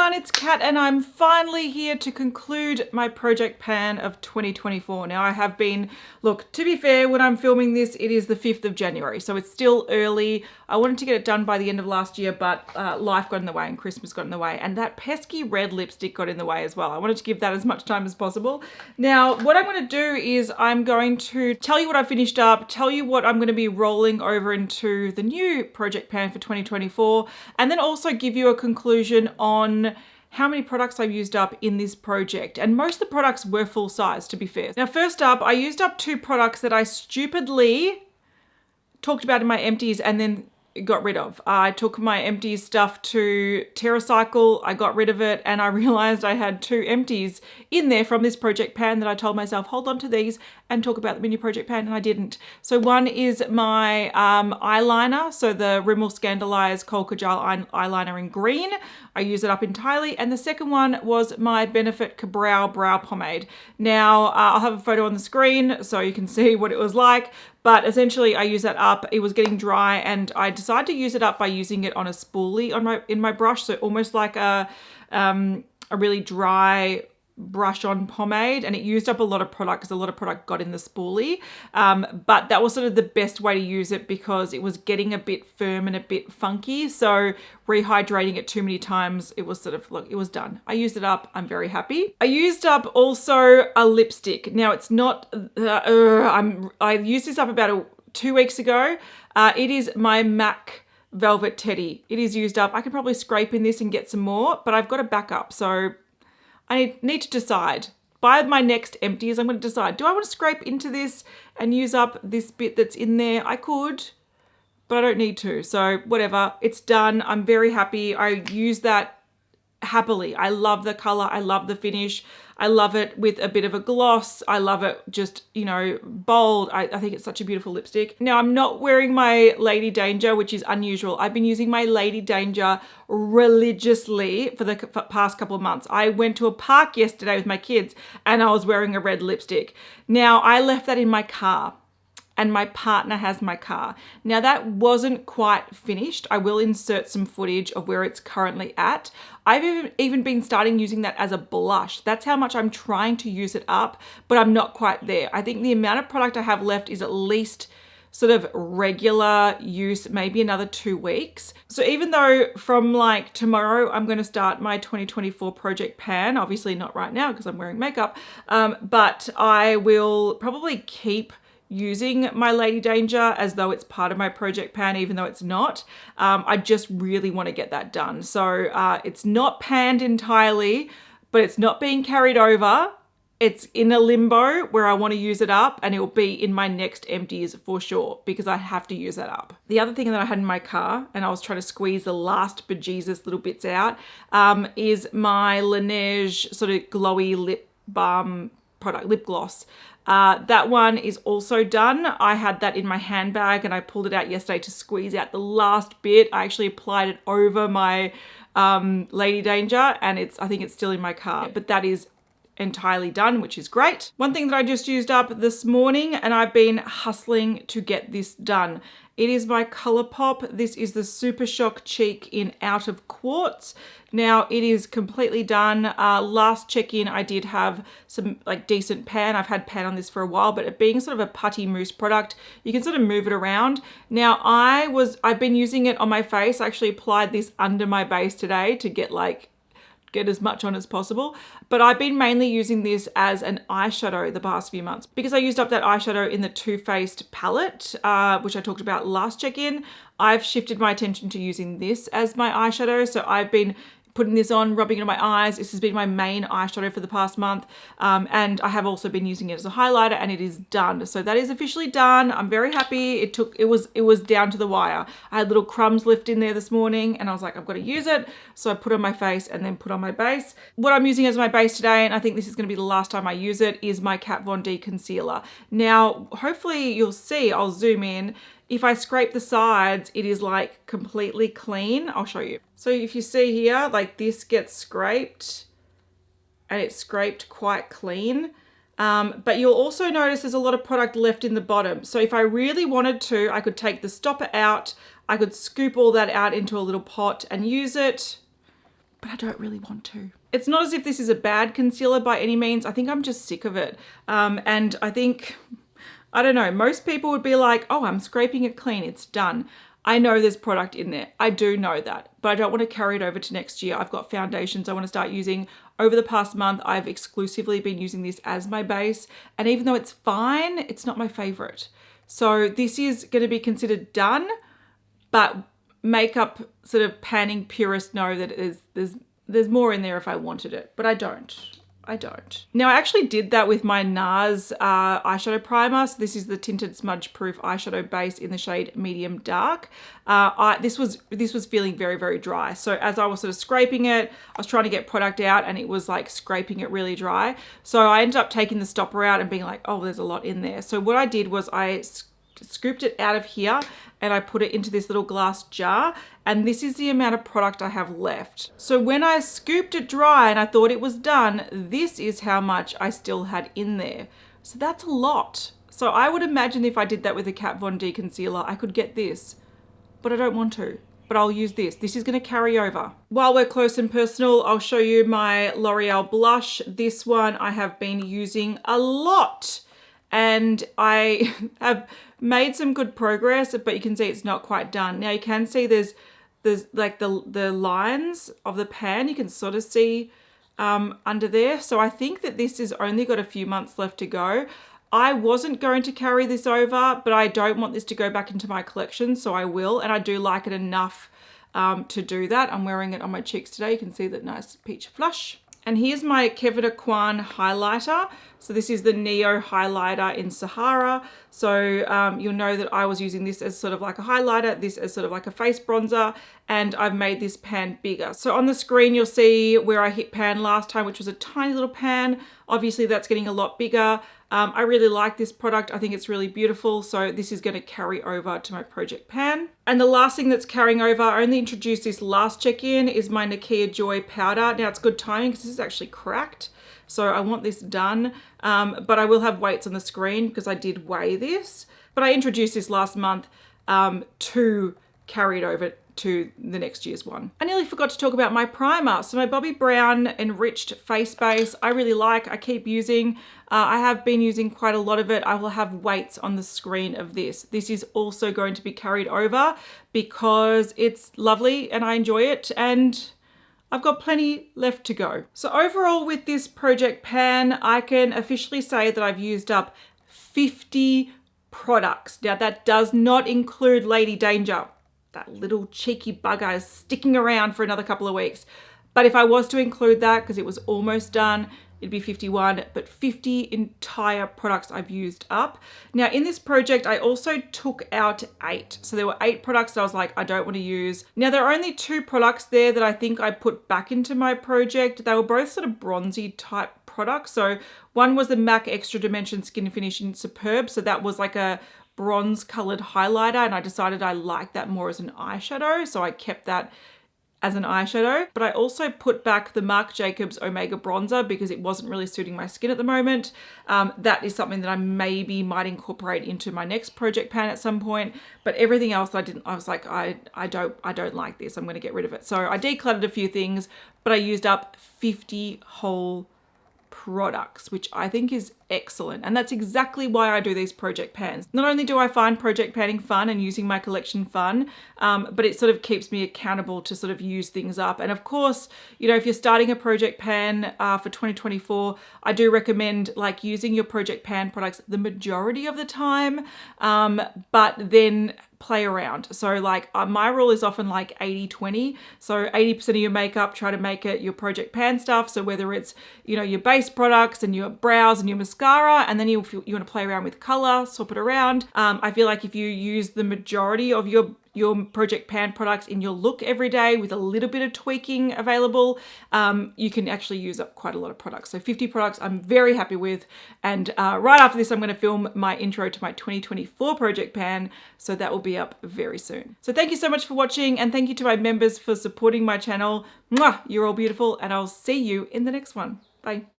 everyone, it's Kat and I'm finally here to conclude my project pan of 2024. Now I have been, look, to be fair, when I'm filming this, it is the 5th of January, so it's still early. I wanted to get it done by the end of last year, but life got in the way and Christmas got in the way, and that pesky red lipstick got in the way as well. I wanted to give that as much time as possible. Now, what I'm going to do is I'm going to tell you what I finished up, tell you what I'm going to be rolling over into the new project pan for 2024, and then also give you a conclusion on how many products I've used up in this project. And most of the products were full size, to be fair. Now, first up, I used up 2 products that I stupidly talked about in my empties and then got rid of. I took my empties stuff to TerraCycle, I got rid of it, and I realized I had 2 empties in there from this project pan that I told myself, hold on to these and talk about them in your project pan, and I didn't. So one is my eyeliner, so the Rimmel Scandaleyes Kohl Kajal eyeliner in green. I use it up entirely. And the second one was my Benefit Ka-Brow Brow Pomade. Now, I'll have a photo on the screen so you can see what it was like. But essentially, I use that up. It was getting dry, and I decided to use it up by using it on a spoolie on in my brush, so almost like a really dry brush on pomade, and it used up a lot of product because a lot of product got in the spoolie. But that was sort of the best way to use it because it was getting a bit firm and a bit funky. So rehydrating it too many times, it was sort of, look, it was done. I used it up. I'm very happy. I used up also a lipstick. Now it's not, I used this up about 2 weeks ago. It is my MAC Velvet Teddy. It is used up. I could probably scrape in this and get some more, but I've got a backup. So I need to decide. By my next empties, I'm going to decide, do I want to scrape into this and use up this bit that's in there? I could, but I don't need to. So whatever, it's done. I'm very happy. I use that happily. I love the color. I love the finish. I love it with a bit of a gloss. I love it just, you know, bold. I think it's such a beautiful lipstick. Now, I'm not wearing my Lady Danger, which is unusual. I've been using my Lady Danger religiously for the past couple of months. I went to a park yesterday with my kids and I was wearing a red lipstick. Now, I left that in my car, and my partner has my car. Now that wasn't quite finished. I will insert some footage of where it's currently at. I've even been starting using that as a blush. That's how much I'm trying to use it up, but I'm not quite there. I think the amount of product I have left is at least sort of regular use, maybe another 2 weeks. So even though from like tomorrow, I'm going to start my 2024 project pan, obviously not right now because I'm wearing makeup, but I will probably keep using my Lady Danger as though it's part of my project pan, even though it's not. I just really want to get that done. So it's not panned entirely, but it's not being carried over. It's in a limbo where I want to use it up, and it will be in my next empties for sure because I have to use that up. The other thing that I had in my car, and I was trying to squeeze the last bejesus little bits out, is my Laneige sort of glowy lip balm product, lip gloss. That one is also done. I had that in my handbag and I pulled it out yesterday to squeeze out the last bit. I actually applied it over my Lady Danger, and I think it's still in my car, but that is entirely done, which is great. One thing that I just used up this morning, and I've been hustling to get this done. It is my ColourPop. This is the Super Shock Cheek in Out of Quartz. Now it is completely done. Last check-in, I did have some like decent pan. I've had pan on this for a while, but it being sort of a putty mousse product, you can sort of move it around. Now I've been using it on my face. I actually applied this under my base today to get as much on as possible. But I've been mainly using this as an eyeshadow the past few months because I used up that eyeshadow in the Too Faced palette, which I talked about last check-in. I've shifted my attention to using this as my eyeshadow. So I've been putting this on, rubbing it on my eyes. This has been my main eyeshadow for the past month. And I have also been using it as a highlighter, and it is done. So that is officially done. I'm very happy. It was down to the wire. I had little crumbs left in there this morning and I was like, I've got to use it. So I put on my face and then put on my base. What I'm using as my base today, and I think this is going to be the last time I use it, is my Kat Von D concealer. Now, hopefully you'll see, I'll zoom in. If I scrape the sides, it is like completely clean. I'll show you. So if you see here, like this gets scraped and it's scraped quite clean. But you'll also notice there's a lot of product left in the bottom. So if I really wanted to, I could take the stopper out. I could scoop all that out into a little pot and use it. but I don't really want to. It's not as if this is a bad concealer by any means. I think I'm just sick of it. And I think, I don't know, most people would be like, oh, I'm scraping it clean, it's done. I know there's product in there. I do know that, but I don't want to carry it over to next year. I've got foundations I want to start using. Over the past month, I've exclusively been using this as my base. And even though it's fine, it's not my favorite. So this is going to be considered done, but makeup sort of panning purists know that there's more in there if I wanted it, but I don't. Now I actually did that with my NARS eyeshadow primer. So this is the Tinted Smudge Proof eyeshadow base in the shade Medium Dark. This was feeling very, very dry. So as I was sort of scraping it, I was trying to get product out and it was like scraping it really dry. So I ended up taking the stopper out and being like, oh, there's a lot in there. So what I did was I scooped it out of here and I put it into this little glass jar, and this is the amount of product I have left. So when I scooped it dry and I thought it was done, this is how much I still had in there. So that's a lot. So I would imagine if I did that with a Kat Von D concealer, I could get this, but I don't want to. But I'll use this. This is going to carry over. While we're close and personal, I'll show you my L'Oreal blush. This one I have been using a lot, and I have made some good progress, but you can see it's not quite done. Now you can see there's like the lines of the pan, you can sort of see under there. So I think that this has only got a few months left to go. I wasn't going to carry this over, but I don't want this to go back into my collection, so I will. And I do like it enough to do that. I'm wearing it on my cheeks today. You can see that nice peach flush. And here's my Kevin Aucoin highlighter. So this is the Neo highlighter in Sahara. So you'll know that I was using this as sort of like a highlighter, this as sort of like a face bronzer, and I've made this pan bigger. So on the screen, you'll see where I hit pan last time, which was a tiny little pan. Obviously that's getting a lot bigger. I really like this product. I think it's really beautiful. So this is going to carry over to my project pan. And the last thing that's carrying over, I only introduced this last check-in, is my Nakia Joy powder. Now it's good timing because this is actually cracked. So I want this done, but I will have weights on the screen because I did weigh this. But I introduced this last month to carry it over to the next year's one. I nearly forgot to talk about my primer. So my Bobbi Brown Enriched Face Base, I really like, I keep using. I have been using quite a lot of it. I will have weights on the screen of this. This is also going to be carried over because it's lovely and I enjoy it, and I've got plenty left to go. So overall with this project pan, I can officially say that I've used up 50 products. Now that does not include Lady Danger. That little cheeky bugger is sticking around for another couple of weeks. But if I was to include that, because it was almost done, it'd be 51, but 50 entire products I've used up. Now in this project, I also took out 8. So there were 8 products that I was like, I don't want to use. Now there are only 2 products there that I think I put back into my project. They were both sort of bronzy type products. So one was the MAC Extra Dimension Skin Finish in Superb. So that was like a bronze colored highlighter, and I decided I liked that more as an eyeshadow. So I kept that as an eyeshadow, but I also put back the Marc Jacobs Omega bronzer because it wasn't really suiting my skin at the moment. That is something that I maybe might incorporate into my next project pan at some point, but everything else I was like, I don't like this. I'm going to get rid of it. So I decluttered a few things, but I used up 50 whole products, which I think is excellent. And that's exactly why I do these project pans. Not only do I find project panning fun and using my collection fun, but it sort of keeps me accountable to sort of use things up. And of course, you know, if you're starting a project pan for 2024, I do recommend like using your project pan products the majority of the time, but then play around. So like my rule is often like 80-20. So 80% of your makeup, try to make it your project pan stuff. So whether it's, you know, your base products and your brows and your mascara, and then you want to play around with color, swap it around. I feel like if you use the majority of your project pan products in your look every day with a little bit of tweaking available, you can actually use up quite a lot of products. So 50 products I'm very happy with. And right after this, I'm going to film my intro to my 2024 project pan. So that will be up very soon. So thank you so much for watching, and thank you to my members for supporting my channel. Mwah! You're all beautiful, and I'll see you in the next one. Bye.